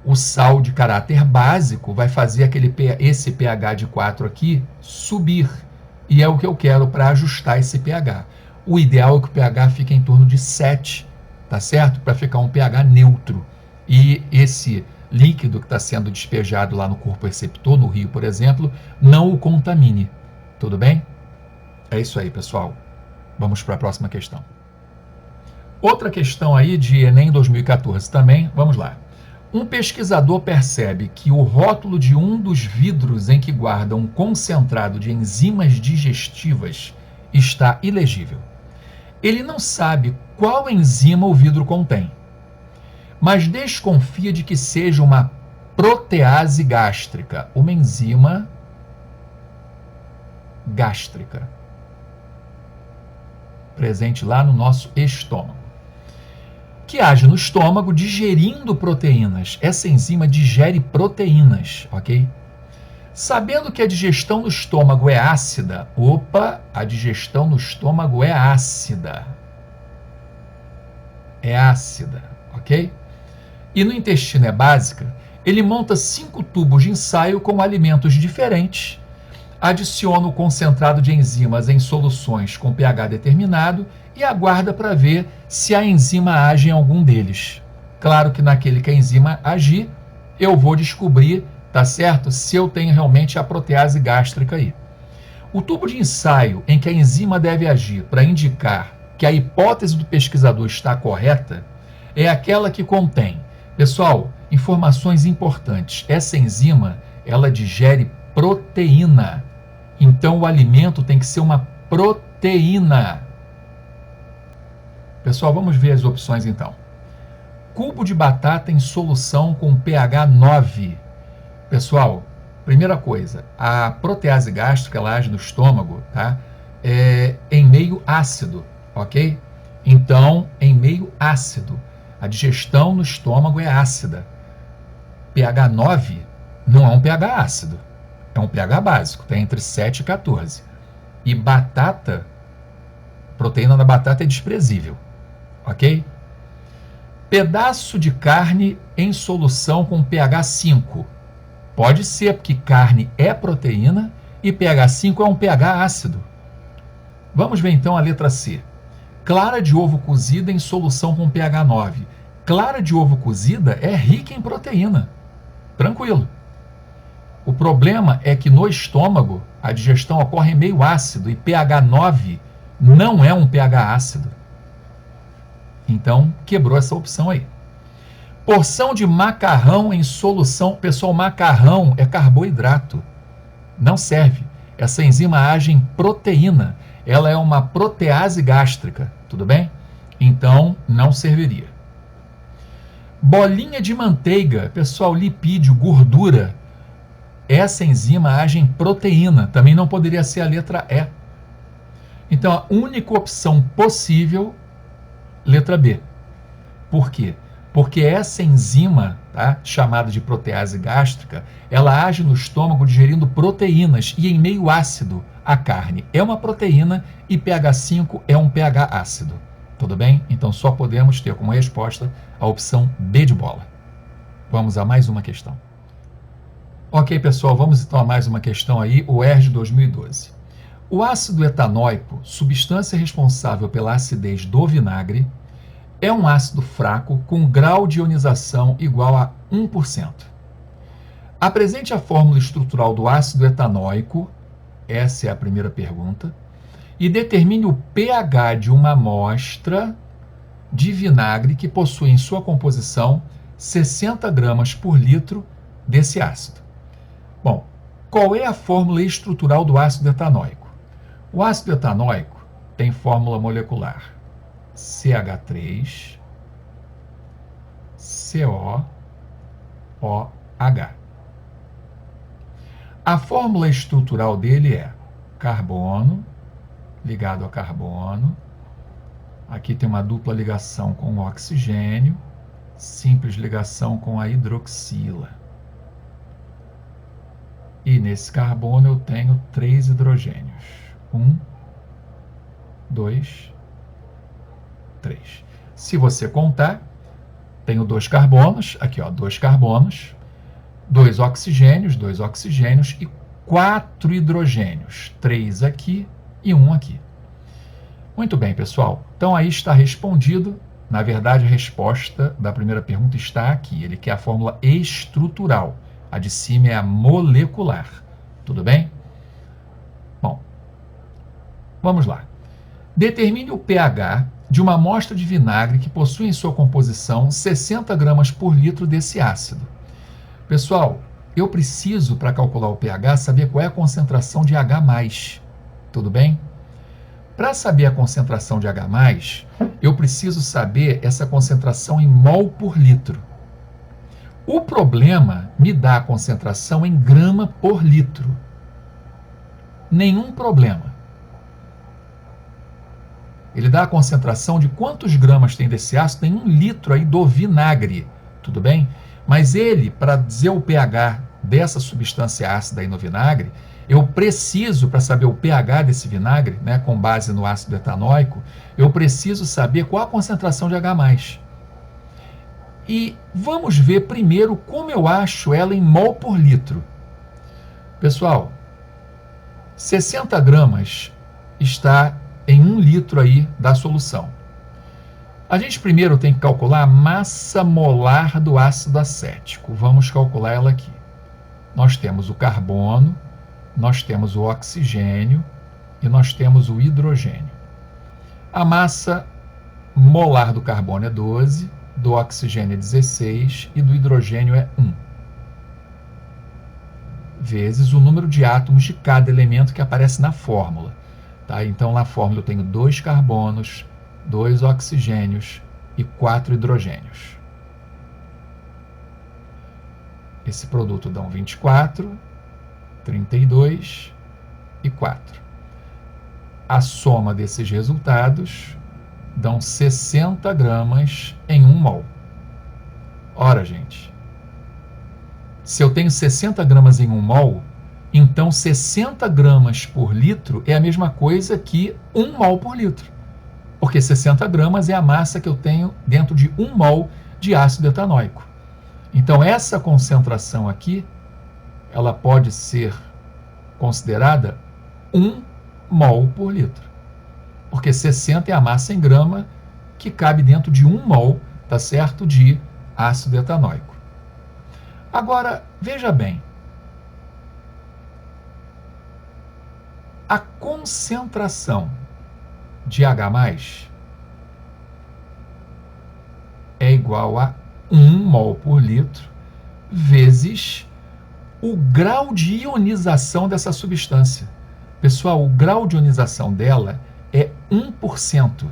O sal de caráter básico vai fazer esse pH de 4 aqui subir. E é o que eu quero para ajustar esse pH. O ideal é que o pH fique em torno de 7, tá certo? Para ficar um pH neutro. E esse líquido que está sendo despejado lá no corpo receptor, no rio, por exemplo, não o contamine. Tudo bem? É isso aí, pessoal. Vamos para a próxima questão. Outra questão aí de Enem 2014 também. Vamos lá. Um pesquisador percebe que o rótulo de um dos vidros em que guarda um concentrado de enzimas digestivas está ilegível. Ele não sabe qual enzima o vidro contém, mas desconfia de que seja uma protease gástrica, uma enzima gástrica, presente lá no nosso estômago, que age no estômago digerindo proteínas. Essa enzima digere proteínas, ok? Sabendo que a digestão no estômago é ácida, a digestão no estômago é ácida. É ácida, ok? E no intestino é básica, ele monta 5 tubos de ensaio com alimentos diferentes, adiciona o concentrado de enzimas em soluções com pH determinado e aguarda para ver se a enzima age em algum deles. Claro que naquele que a enzima agir, eu vou descobrir, tá certo, se eu tenho realmente a protease gástrica aí. O tubo de ensaio em que a enzima deve agir para indicar que a hipótese do pesquisador está correta é aquela que contém, pessoal, informações importantes. Essa enzima, ela digere proteína. Então o alimento tem que ser uma proteína. Pessoal, vamos ver as opções então. Cubo de batata em solução com pH 9. Pessoal, primeira coisa, a protease gástrica ela age no estômago, tá? Em meio ácido, ok? Então, em meio ácido. A digestão no estômago é ácida. pH 9 não é um pH ácido, é um pH básico, tem entre 7 e 14. E batata, proteína da batata é desprezível, ok? Pedaço de carne em solução com pH 5. Pode ser, porque carne é proteína e pH 5 é um pH ácido. Vamos ver então a letra C. Clara de ovo cozida em solução com pH 9. Clara de ovo cozida é rica em proteína. Tranquilo. O problema é que no estômago a digestão ocorre em meio ácido e pH 9 não é um pH ácido. Então, quebrou essa opção aí. Porção de macarrão em solução. Pessoal, macarrão é carboidrato. Não serve. Essa enzima age em proteína. Ela é uma protease gástrica. Tudo bem? Então, não serviria. Bolinha de manteiga. Pessoal, lipídio, gordura. Essa enzima age em proteína. Também não poderia ser a letra E. Então, a única opção possível, letra B. Por quê? Porque essa enzima, tá, chamada de protease gástrica, ela age no estômago digerindo proteínas e em meio ácido. A carne é uma proteína e pH 5 é um pH ácido. Tudo bem? Então só podemos ter como resposta a opção B de bola. Vamos a mais uma questão. Ok, pessoal, vamos então a mais uma questão aí, o ERJ 2012. O ácido etanóico, substância responsável pela acidez do vinagre, é um ácido fraco com grau de ionização igual a 1%. Apresente a fórmula estrutural do ácido etanóico, essa é a primeira pergunta, e determine o pH de uma amostra de vinagre que possui em sua composição 60 gramas por litro desse ácido. Bom, qual é a fórmula estrutural do ácido etanóico? O ácido etanóico tem fórmula molecular CH3, COOH. A fórmula estrutural dele é carbono ligado a carbono. Aqui tem uma dupla ligação com o oxigênio, simples ligação com a hidroxila. E nesse carbono eu tenho 3 hidrogênios. 1, 2, 3. Se você contar, tenho 2 carbonos, aqui ó, 2 carbonos, 2 oxigênios e 4 hidrogênios. 3 aqui e 1 aqui. Muito bem, pessoal. Então aí está respondido. Na verdade, a resposta da primeira pergunta está aqui. Ele quer a fórmula estrutural. A de cima é a molecular. Tudo bem? Bom, vamos lá. Determine o pH de uma amostra de vinagre que possui em sua composição 60 gramas por litro desse ácido. Pessoal, eu preciso, para calcular o pH, saber qual é a concentração de H+. Tudo bem? Para saber a concentração de H+, eu preciso saber essa concentração em mol por litro. O problema me dá a concentração em grama por litro. Nenhum problema. Ele dá a concentração de quantos gramas tem desse ácido em 1 litro aí do vinagre. Tudo bem? Mas ele, para dizer o pH dessa substância ácida aí no vinagre, eu preciso, para saber o pH desse vinagre, né, com base no ácido etanóico, eu preciso saber qual a concentração de H+. E vamos ver primeiro como eu acho ela em mol por litro. Pessoal, 60 gramas está em 1 litro aí da solução. A gente primeiro tem que calcular a massa molar do ácido acético. Vamos calcular ela aqui. Nós temos o carbono, nós temos o oxigênio e nós temos o hidrogênio. A massa molar do carbono é 12, do oxigênio é 16 e do hidrogênio é 1. Vezes o número de átomos de cada elemento que aparece na fórmula. Tá? Então, na fórmula eu tenho 2 carbonos, 2 oxigênios e 4 hidrogênios. Esse produto dá 24, 32 e 4. A soma desses resultados dão 60 gramas em 1 mol. Ora, gente, se eu tenho 60 gramas em 1 mol, então 60 gramas por litro é a mesma coisa que 1 mol por litro. Porque 60 gramas é a massa que eu tenho dentro de 1 mol de ácido etanóico. Então, essa concentração aqui, ela pode ser considerada 1 mol por litro. Porque 60 é a massa em grama que cabe dentro de 1 mol, tá certo, de ácido etanóico. Agora, veja bem. A concentração de H+ é igual a 1 mol por litro vezes o grau de ionização dessa substância. Pessoal, o grau de ionização dela é 1%.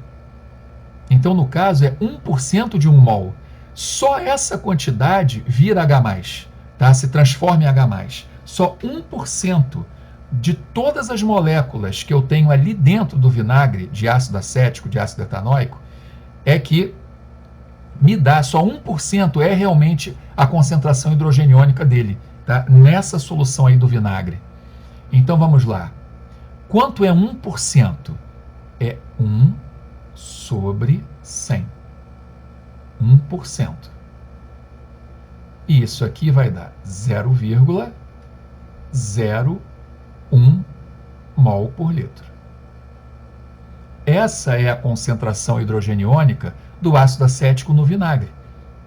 Então, no caso, é 1% de 1 mol. Só essa quantidade vira H+, tá? Se transforma em H+. Só 1% de todas as moléculas que eu tenho ali dentro do vinagre de ácido acético, de ácido etanóico, é que me dá, só 1% é realmente a concentração hidrogeniônica dele, tá? Nessa solução aí do vinagre. Então, vamos lá. Quanto é 1%? É 1 sobre 100. 1%. E isso aqui vai dar 0,01 mol por litro. Essa é a concentração hidrogeniônica do ácido acético no vinagre,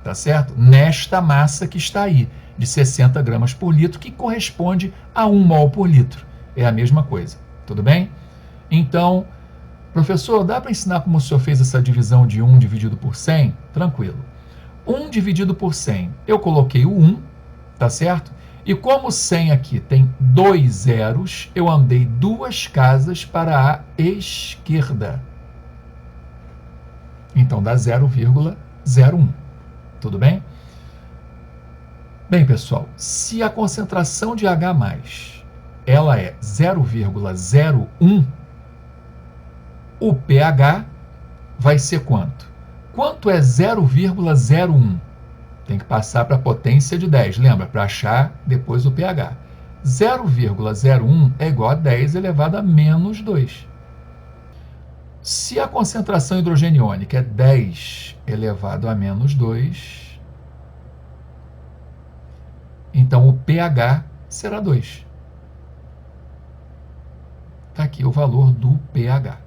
tá certo? Nesta massa que está aí, de 60 gramas por litro, que corresponde a 1 mol por litro. É a mesma coisa, tudo bem? Então, professor, dá para ensinar como o senhor fez essa divisão de 1 dividido por 100? Tranquilo. 1 dividido por 100, eu coloquei o 1, tá certo? E como 100 aqui tem 2 zeros, eu andei 2 casas para a esquerda. Então, dá 0,01. Tudo bem? Bem, pessoal, se a concentração de H+, ela é 0,01, o pH vai ser quanto? Quanto é 0,01? Tem que passar para a potência de 10, lembra? Para achar depois o pH. 0,01 é igual a 10 elevado a menos 2. Se a concentração hidrogeniônica é 10 elevado a menos 2, então o pH será 2. Está aqui o valor do pH.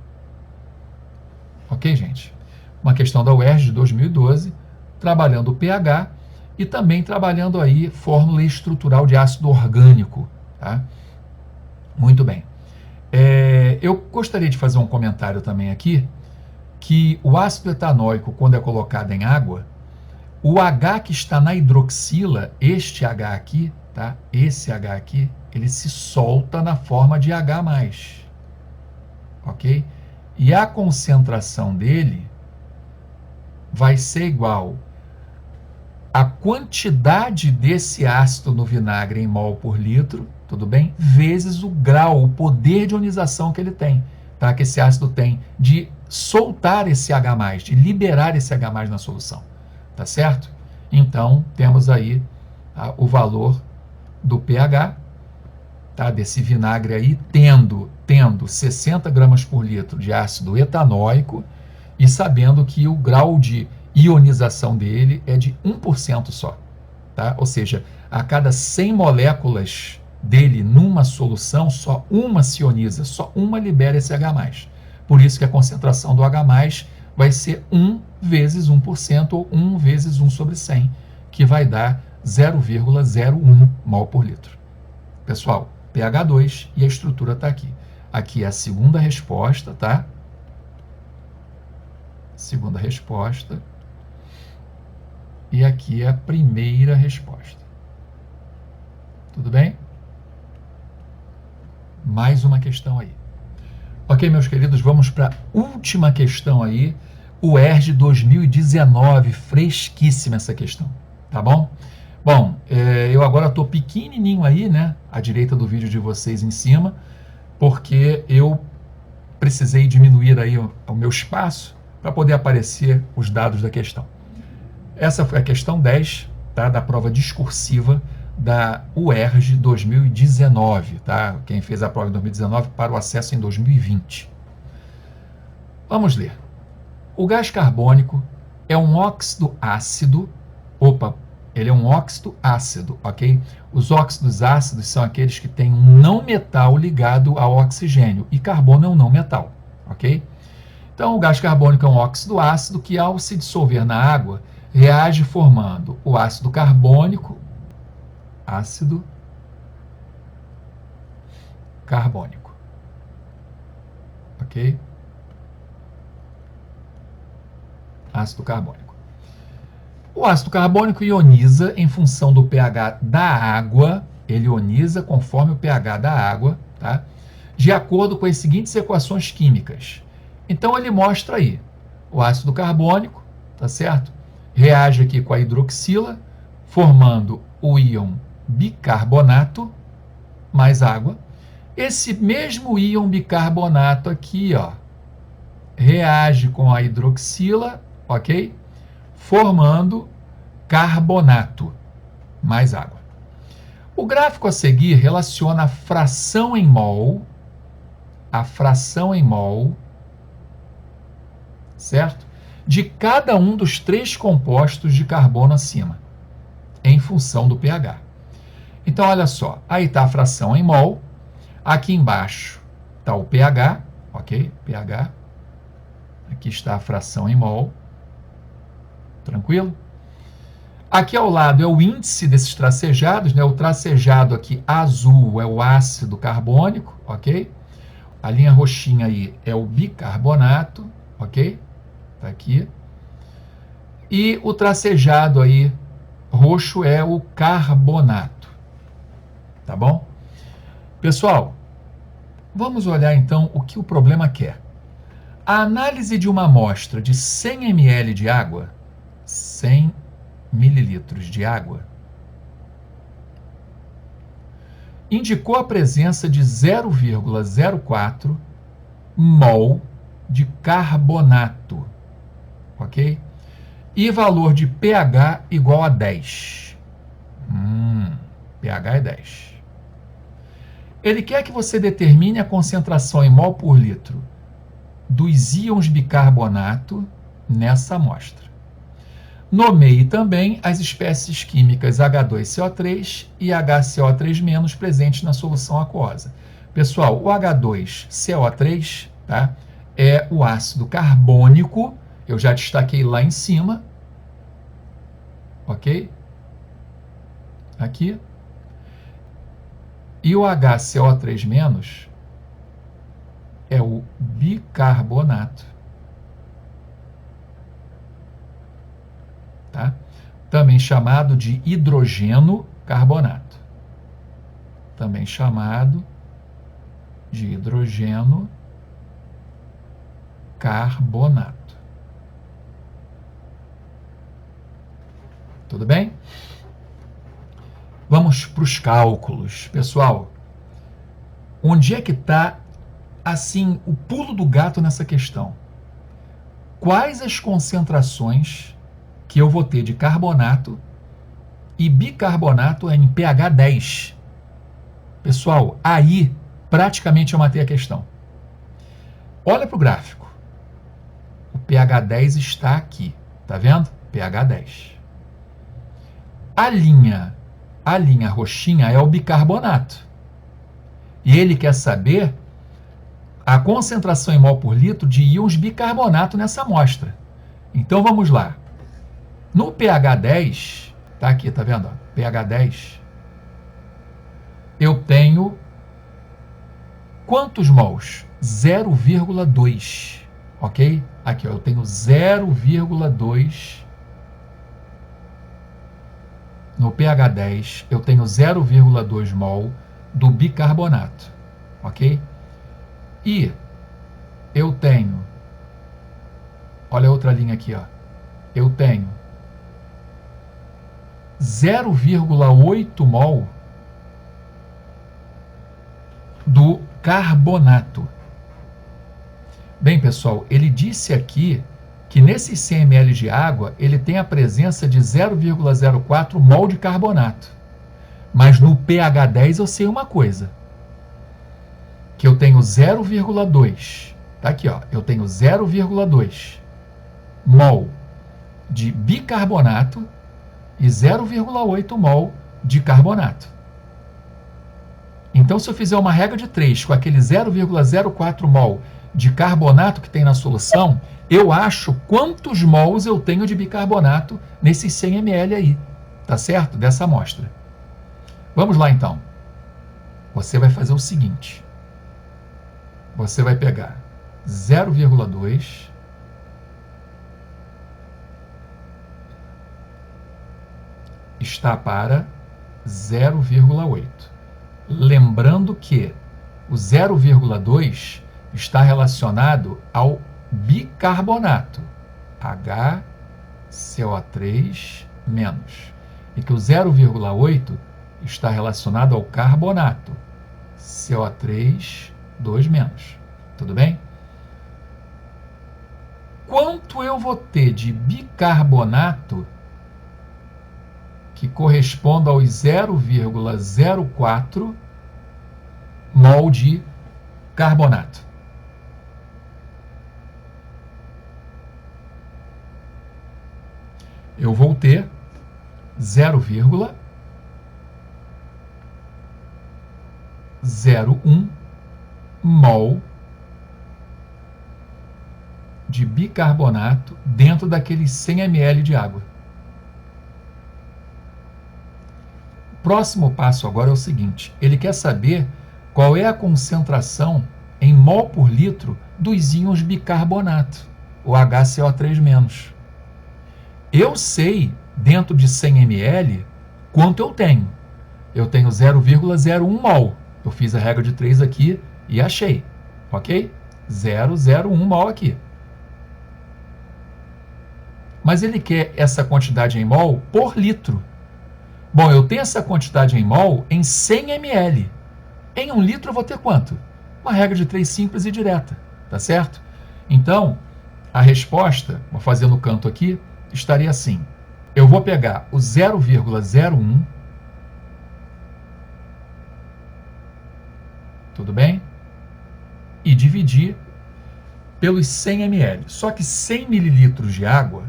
Ok, gente? Uma questão da UERJ de 2012, trabalhando o pH e também trabalhando aí fórmula estrutural de ácido orgânico. Tá? Muito bem. Eu gostaria de fazer um comentário também aqui, que o ácido etanóico, quando é colocado em água, o H que está na hidroxila, este H aqui, tá? Esse H aqui, ele se solta na forma de H+, ok? E a concentração dele vai ser igual à quantidade desse ácido no vinagre em mol por litro, tudo bem? Vezes o grau, o poder de ionização que ele tem, tá? Que esse ácido tem de soltar esse H+, de liberar esse H+ na solução, tá certo? Então, temos aí o valor do pH, tá? Desse vinagre aí, tendo 60 gramas por litro de ácido etanóico e sabendo que o grau de ionização dele é de 1% só, tá? Ou seja, a cada 100 moléculas dele numa solução, só uma se ioniza, só uma libera esse H+. Por isso que a concentração do H+ vai ser 1 vezes 1%, ou 1 vezes 1 sobre 100, que vai dar 0,01 mol por litro. Pessoal, pH 2 e a estrutura está aqui. Aqui é a segunda resposta, tá? Segunda resposta. E aqui é a primeira resposta. Tudo bem? Mais uma questão aí. Ok, meus queridos, vamos para a última questão aí. O UERJ 2019, fresquíssima essa questão, tá bom? Bom, eu agora estou pequenininho aí, né, à direita do vídeo de vocês em cima, porque eu precisei diminuir aí o meu espaço para poder aparecer os dados da questão. Essa foi a questão 10, tá, da prova discursiva da UERJ 2019, tá? Quem fez a prova em 2019 para o acesso em 2020. Vamos ler. O gás carbônico é um óxido ácido. Ele é um óxido ácido, ok? Os óxidos ácidos são aqueles que têm um não metal ligado ao oxigênio, e carbono é um não metal, ok? Então, o gás carbônico é um óxido ácido que, ao se dissolver na água, reage formando o ácido carbônico, ácido carbônico, ok? Ácido carbônico. O ácido carbônico ioniza em função do pH da água, ele ioniza conforme o pH da água, tá? De acordo com as seguintes equações químicas. Então, ele mostra aí, o ácido carbônico, tá certo? Reage aqui com a hidroxila, formando o íon bicarbonato, mais água. Esse mesmo íon bicarbonato aqui, ó, reage com a hidroxila, ok? Formando carbonato, mais água. O gráfico a seguir relaciona a fração em mol, certo? De cada um dos 3 compostos de carbono acima, em função do pH. Então, olha só, aí está a fração em mol, aqui embaixo está o pH, ok? pH, aqui está a fração em mol, tranquilo? Aqui ao lado é o índice desses tracejados, né? O tracejado aqui azul é o ácido carbônico, ok? A linha roxinha aí é o bicarbonato, ok? Tá aqui. E o tracejado aí roxo é o carbonato, tá bom? Pessoal, vamos olhar então o que o problema quer. A análise de uma amostra de 100 ml de água, 100 mililitros de água, indicou a presença de 0,04 mol de carbonato, ok? E valor de pH igual a 10. pH é 10. Ele quer que você determine a concentração em mol por litro dos íons bicarbonato nessa amostra. Nomeie também as espécies químicas H2CO3 e HCO3- presentes na solução aquosa. Pessoal, o H2CO3, tá, é o ácido carbônico, eu já destaquei lá em cima, ok? Aqui. E o HCO3- é o bicarbonato. Tá? Também chamado de hidrogeno carbonato. Também chamado de hidrogeno carbonato. Tudo bem? Vamos para os cálculos. Pessoal, onde é que está, assim, o pulo do gato nessa questão? Quais as concentrações que eu vou ter de carbonato e bicarbonato em pH 10? Pessoal, aí praticamente eu matei a questão. Olha para o gráfico. O pH 10 está aqui. Tá vendo? pH 10. A linha roxinha é o bicarbonato. E ele quer saber a concentração em mol por litro de íons bicarbonato nessa amostra. Então vamos lá. No pH 10, tá aqui, tá vendo? pH 10, eu tenho quantos mols? 0,2, ok? Aqui, ó, eu tenho 0,2. No pH 10, eu tenho 0,2 mol do bicarbonato, ok? E eu tenho, olha a outra linha aqui, ó. Eu tenho 0,8 mol do carbonato. Bem, pessoal, ele disse aqui que nesses 100 ml de água, ele tem a presença de 0,04 mol de carbonato. Mas no pH 10 eu sei uma coisa, que eu tenho 0,2, tá aqui, ó, eu tenho 0,2 mol de bicarbonato e 0,8 mol de carbonato. Então, se eu fizer uma regra de 3 com aquele 0,04 mol de carbonato que tem na solução, eu acho quantos mols eu tenho de bicarbonato nesses 100 ml aí, tá certo? Dessa amostra. Vamos lá, então. Você vai fazer o seguinte. Você vai pegar 0,2 está para 0,8. Lembrando que o 0,2 está relacionado ao bicarbonato, HCO3-, e que o 0,8 está relacionado ao carbonato, CO3, 2-. Tudo bem? Quanto eu vou ter de bicarbonato que corresponde aos 0,04 mol de carbonato? Eu vou ter 0,01 mol de bicarbonato dentro daqueles 100 ml de água. O próximo passo agora é o seguinte: ele quer saber qual é a concentração em mol por litro dos íons bicarbonato, o HCO3-. Eu sei, dentro de 100 ml, quanto eu tenho. Eu tenho 0,01 mol. Eu fiz a regra de 3 aqui e achei, ok? 0,01 mol aqui. Mas ele quer essa quantidade em mol por litro. Bom, eu tenho essa quantidade em mol em 100 ml. Em 1 litro eu vou ter quanto? Uma regra de 3 simples e direta, tá certo? Então, a resposta, vou fazer no canto aqui, estaria assim. Eu vou pegar o 0,01 tudo bem? E dividir pelos 100 ml. Só que 100 mililitros de água,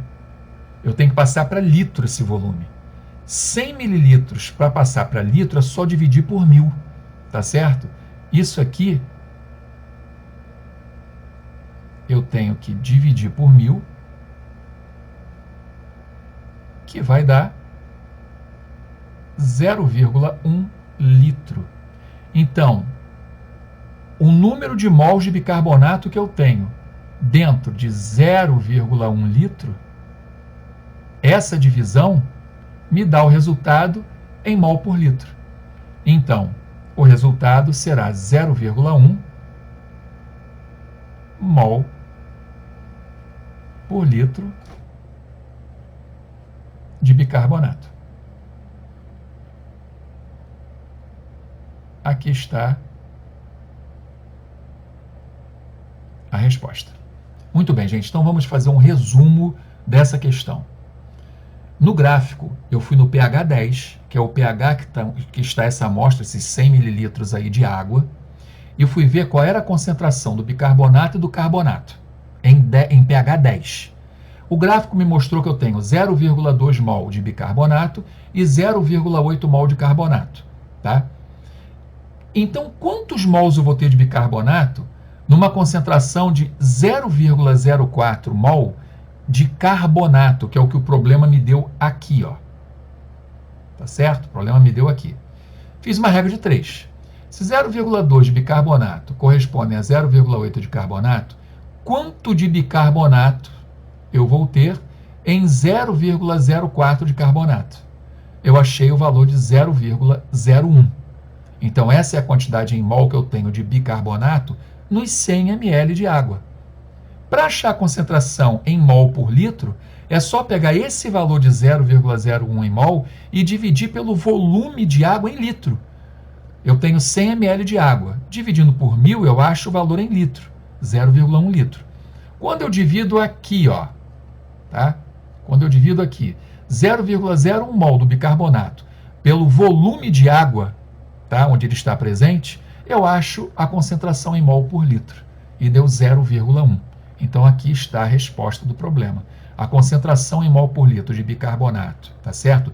eu tenho que passar para litro esse volume. 100 mililitros para passar para litro é só dividir por 1000, tá certo? Isso aqui eu tenho que dividir por 1000, que vai dar 0,1 litro. Então, o número de mols de bicarbonato que eu tenho dentro de 0,1 litro, essa divisão me dá o resultado em mol por litro. Então, o resultado será 0,1 mol por litro de bicarbonato. Aqui está a resposta. Muito bem, gente. Então vamos fazer um resumo dessa questão. No gráfico, eu fui no pH 10, que é o pH que está essa amostra, esses 100 mililitros aí de água, e eu fui ver qual era a concentração do bicarbonato e do carbonato em pH 10. O gráfico me mostrou que eu tenho 0,2 mol de bicarbonato e 0,8 mol de carbonato, tá? Então, quantos mols eu vou ter de bicarbonato numa concentração de 0,04 mol de carbonato, que é o que o problema me deu aqui, ó. Tá certo? O problema me deu aqui. Fiz uma regra de 3. Se 0,2 de bicarbonato corresponde a 0,8 de carbonato, quanto de bicarbonato eu vou ter em 0,04 de carbonato? Eu achei o valor de 0,01. Então, essa é a quantidade em mol que eu tenho de bicarbonato nos 100 ml de água. Para achar a concentração em mol por litro, é só pegar esse valor de 0,01 em mol e dividir pelo volume de água em litro. Eu tenho 100 ml de água. Dividindo por 1000, eu acho o valor em litro, 0,1 litro. Quando eu divido aqui, ó, tá? Quando eu divido aqui 0,01 mol do bicarbonato pelo volume de água, tá? Onde ele está presente, eu acho a concentração em mol por litro. E deu 0,1. Então, aqui está a resposta do problema. A concentração em mol por litro de bicarbonato, tá certo?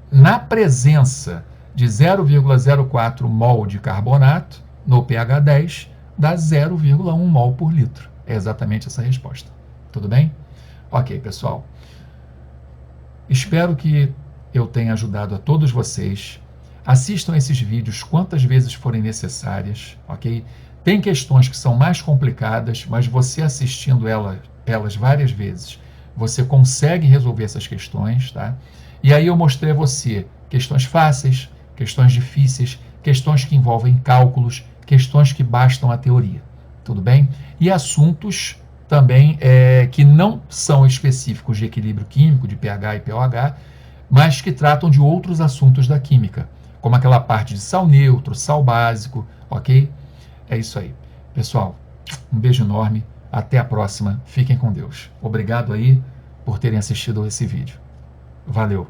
Na presença de 0,04 mol de carbonato, no pH 10, dá 0,1 mol por litro. É exatamente essa resposta. Tudo bem? Ok, pessoal. Espero que eu tenha ajudado a todos vocês. Assistam esses vídeos quantas vezes forem necessárias, ok? Tem questões que são mais complicadas, mas você assistindo elas várias vezes, você consegue resolver essas questões, tá? E aí eu mostrei a você questões fáceis, questões difíceis, questões que envolvem cálculos, questões que bastam a teoria, tudo bem? E assuntos também que não são específicos de equilíbrio químico, de pH e pOH, mas que tratam de outros assuntos da química, como aquela parte de sal neutro, sal básico, ok? É isso aí. Pessoal, um beijo enorme. Até a próxima. Fiquem com Deus. Obrigado aí por terem assistido esse vídeo. Valeu.